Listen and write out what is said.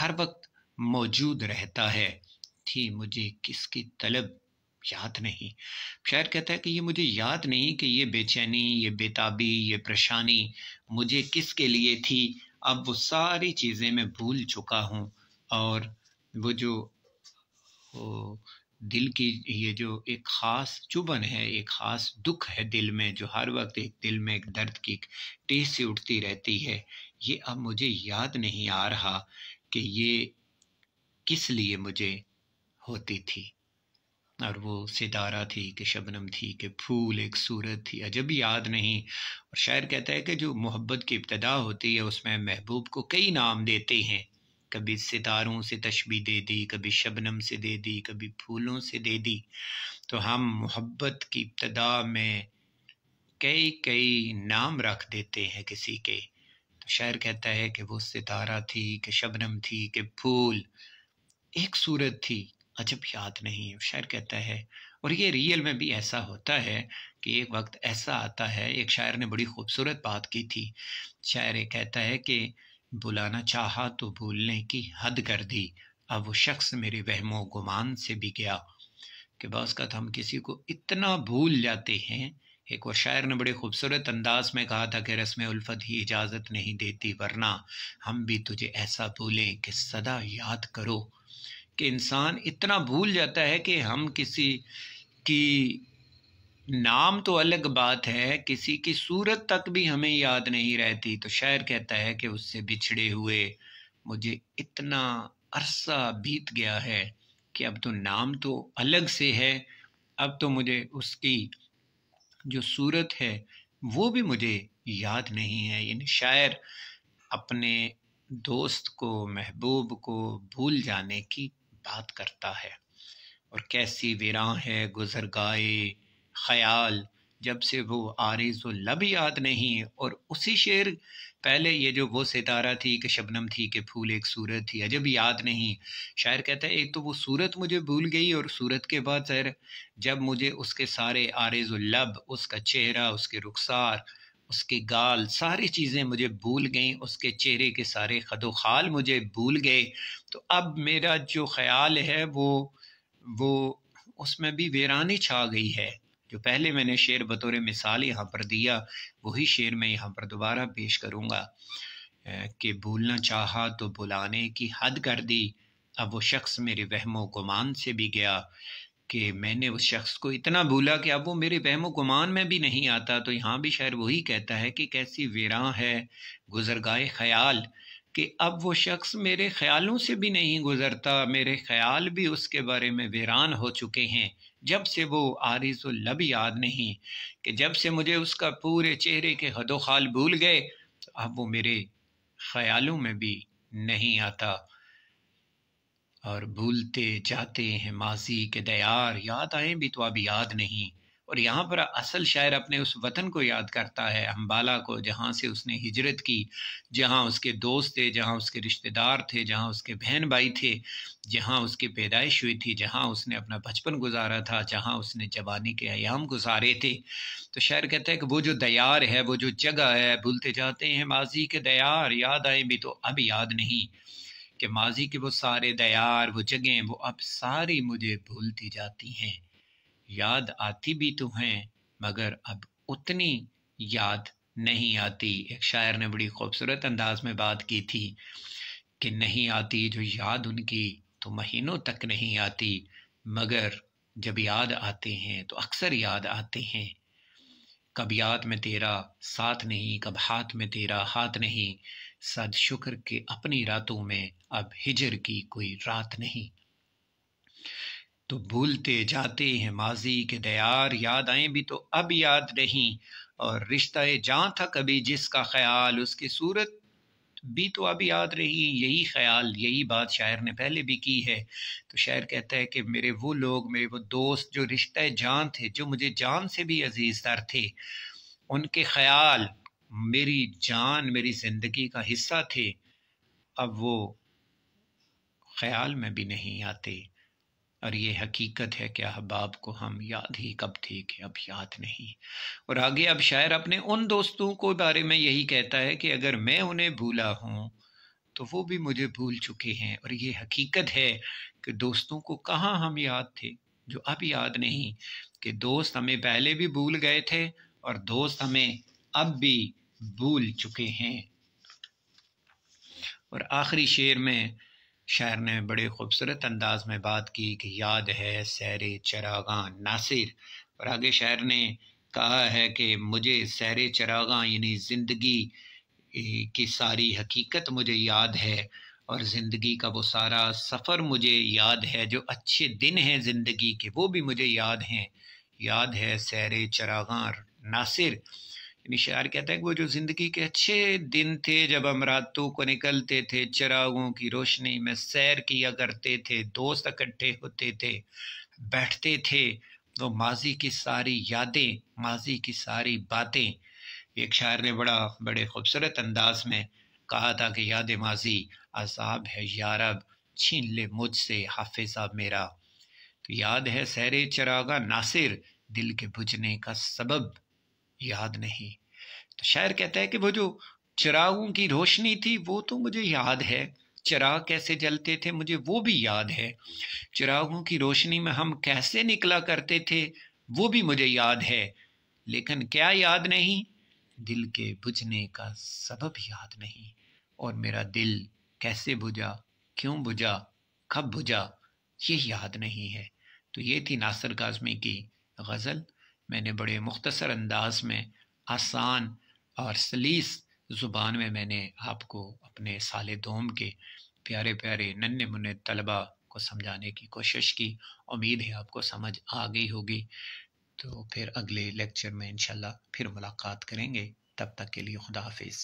ہر وقت موجود رہتا ہے، تھی مجھے کس کی طلب یاد نہیں۔ شاعر کہتا ہے کہ یہ مجھے یاد نہیں کہ یہ بے چینی، یہ بےتابی، یہ پریشانی مجھے کس کے لیے تھی۔ اب وہ ساری چیزیں میں بھول چکا ہوں، اور وہ جو وہ دل کی یہ جو ایک خاص چبھن ہے، ایک خاص دکھ ہے دل میں، جو ہر وقت ایک دل میں ایک درد کی ٹیس سی اٹھتی رہتی ہے، یہ اب مجھے یاد نہیں آ رہا کہ یہ کس لیے مجھے ہوتی تھی۔ اور وہ ستارہ تھی کہ شبنم تھی کہ پھول ایک صورت تھی، عجب یاد نہیں۔ اور شاعر کہتا ہے کہ جو محبت کی ابتدا ہوتی ہے اس میں محبوب کو کئی نام دیتے ہیں، کبھی ستاروں سے تشبیہ دے دی، کبھی شبنم سے دے دی، کبھی پھولوں سے دے دی۔ تو ہم محبت کی ابتدا میں کئی نام رکھ دیتے ہیں کسی کے۔ تو شاعر کہتا ہے کہ وہ ستارہ تھی کہ شبنم تھی کہ پھول ایک صورت تھی، عجب یاد نہیں۔ شاعر کہتا ہے، اور یہ ریئل میں بھی ایسا ہوتا ہے کہ ایک وقت ایسا آتا ہے۔ ایک شاعر نے بڑی خوبصورت بات کی تھی۔ شاعر کہتا ہے کہ بلانا چاہا تو بھولنے کی حد کر دی، اب وہ شخص میرے وہم و گمان سے بھی گیا۔ کہ بعض کا ہم کسی کو اتنا بھول جاتے ہیں۔ ایک اور شاعر نے بڑے خوبصورت انداز میں کہا تھا کہ رسم الفت ہی اجازت نہیں دیتی، ورنہ ہم بھی تجھے ایسا بھولیں کہ سدا یاد کرو۔ کہ انسان اتنا بھول جاتا ہے کہ ہم کسی کی نام تو الگ بات ہے، کسی کی صورت تک بھی ہمیں یاد نہیں رہتی۔ تو شاعر کہتا ہے کہ اس سے بچھڑے ہوئے مجھے اتنا عرصہ بیت گیا ہے کہ اب تو نام تو الگ سے ہے، اب تو مجھے اس کی جو صورت ہے وہ بھی مجھے یاد نہیں ہے۔ یعنی شاعر اپنے دوست کو، محبوب کو بھول جانے کی بات کرتا ہے۔ اور کیسی ویراں ہے گزرگائے خیال، جب سے وہ عارض و لب یاد نہیں۔ اور اسی شعر پہلے یہ جو وہ ستارہ تھی کہ شبنم تھی کہ پھول ایک صورت تھی، عجب یاد نہیں۔ شاعر کہتا ہے ایک تو وہ صورت مجھے بھول گئی، اور صورت کے بعد شاعر جب مجھے اس کے سارے عارض و لب، اس کا چہرہ، اس کے رخسار، اس کے گال، ساری چیزیں مجھے بھول گئیں، اس کے چہرے کے سارے خد و خال مجھے بھول گئے۔ تو اب میرا جو خیال ہے وہ اس میں بھی ویرانی چھا گئی ہے۔ جو پہلے میں نے شعر بطور مثال یہاں پر دیا، وہی شعر میں یہاں پر دوبارہ پیش کروں گا کہ بھولنا چاہا تو بلانے کی حد کر دی، اب وہ شخص میرے وہم و گمان سے بھی گیا۔ کہ میں نے اس شخص کو اتنا بھولا کہ اب وہ میرے وہم و گمان میں بھی نہیں آتا۔ تو یہاں بھی شاعر وہی کہتا ہے کہ کیسی ویراں ہے گزرگائے خیال، کہ اب وہ شخص میرے خیالوں سے بھی نہیں گزرتا، میرے خیال بھی اس کے بارے میں ویران ہو چکے ہیں، جب سے وہ عارض و لب یاد نہیں۔ کہ جب سے مجھے اس کا پورے چہرے کے حد و خال بھول گئے، تو اب وہ میرے خیالوں میں بھی نہیں آتا۔ اور بھولتے جاتے ہیں ماضی کے دیار، یاد آئیں بھی تو اب یاد نہیں۔ اور یہاں پر اصل شاعر اپنے اس وطن کو یاد کرتا ہے، امبالہ کو، جہاں سے اس نے ہجرت کی، جہاں اس کے دوست تھے، جہاں اس کے رشتہ دار تھے، جہاں اس کے بہن بھائی تھے، جہاں اس کی پیدائش ہوئی تھی، جہاں اس نے اپنا بچپن گزارا تھا، جہاں اس نے جوانی کے ایام گزارے تھے۔ تو شاعر کہتا ہے کہ وہ جو دیار ہے، وہ جو جگہ ہے، بھولتے جاتے ہیں ماضی کے دیار، یاد آئیں بھی تو اب یاد نہیں۔ کہ ماضی کے وہ سارے دیار، وہ جگہیں، وہ اب ساری مجھے بھولتی جاتی ہیں، یاد آتی بھی تو ہیں مگر اب اتنی یاد نہیں آتی۔ ایک شاعر نے بڑی خوبصورت انداز میں بات کی تھی کہ نہیں آتی جو یاد ان کی تو مہینوں تک نہیں آتی، مگر جب یاد آتے ہیں تو اکثر یاد آتے ہیں۔ کب یاد میں تیرا ساتھ نہیں، کب ہاتھ میں تیرا ہاتھ نہیں، صد شکر کہ اپنی راتوں میں اب ہجر کی کوئی رات نہیں۔ تو بھولتے جاتے ہیں ماضی کے دیار، یاد آئیں بھی تو اب یاد نہیں۔ اور رشتہ جاں تھا کبھی جس کا خیال، اس کی صورت بھی تو اب یاد رہی۔ یہی خیال، یہی بات شاعر نے پہلے بھی کی ہے۔ تو شاعر کہتا ہے کہ میرے وہ لوگ، میرے وہ دوست جو رشتہ جان تھے، جو مجھے جان سے بھی عزیز تر تھے، ان کے خیال میری جان، میری زندگی کا حصہ تھے، اب وہ خیال میں بھی نہیں آتے۔ اور یہ حقیقت ہے کہ احباب کو ہم یاد ہی کب تھے کہ اب یاد نہیں۔ اور آگے اب شاعر اپنے ان دوستوں کو بارے میں یہی کہتا ہے کہ اگر میں انہیں بھولا ہوں تو وہ بھی مجھے بھول چکے ہیں۔ اور یہ حقیقت ہے کہ دوستوں کو کہاں ہم یاد تھے، جو اب یاد نہیں، کہ دوست ہمیں پہلے بھی بھول گئے تھے اور دوست ہمیں اب بھی بھول چکے ہیں۔ اور آخری شعر میں شاعر نے بڑے خوبصورت انداز میں بات کی کہ یاد ہے سیر چراغاں ناصر، اور آگے شاعر نے کہا ہے کہ مجھے سیر چراغاں یعنی زندگی کی ساری حقیقت مجھے یاد ہے، اور زندگی کا وہ سارا سفر مجھے یاد ہے، جو اچھے دن ہیں زندگی کے وہ بھی مجھے یاد ہیں۔ یاد ہے سیر چراغاں ناصر، یعنی شاعر کہتا ہے کہ وہ جو زندگی کے اچھے دن تھے جب ہم راتوں کو نکلتے تھے، چراغوں کی روشنی میں سیر کیا کرتے تھے، دوست اکٹھے ہوتے تھے، بیٹھتے تھے، وہ ماضی کی ساری یادیں، ماضی کی ساری باتیں۔ ایک شاعر نے بڑے خوبصورت انداز میں کہا تھا کہ یاد ماضی عذاب ہے یارب، چھین لے مجھ سے حافظہ میرا۔ تو یاد ہے سیر چراغاں ناصر، دل کے بجھنے کا سبب یاد نہیں۔ تو شاعر کہتا ہے کہ وہ جو چراغوں کی روشنی تھی وہ تو مجھے یاد ہے، چراغ کیسے جلتے تھے مجھے وہ بھی یاد ہے، چراغوں کی روشنی میں ہم کیسے نکلا کرتے تھے وہ بھی مجھے یاد ہے، لیکن کیا یاد نہیں؟ دل کے بجھنے کا سبب یاد نہیں، اور میرا دل کیسے بجھا، کیوں بجھا، کب بجھا، یہ یاد نہیں ہے۔ تو یہ تھی ناصر کاظمی کی غزل۔ میں نے بڑے مختصر انداز میں، آسان اور سلیس زبان میں نے آپ کو اپنے سال دوم کے پیارے پیارے ننھے منھے طلبہ کو سمجھانے کی کوشش کی۔ امید ہے آپ کو سمجھ آ گئی ہوگی۔ تو پھر اگلے لیکچر میں انشاءاللہ پھر ملاقات کریں گے، تب تک کے لیے خدا حافظ۔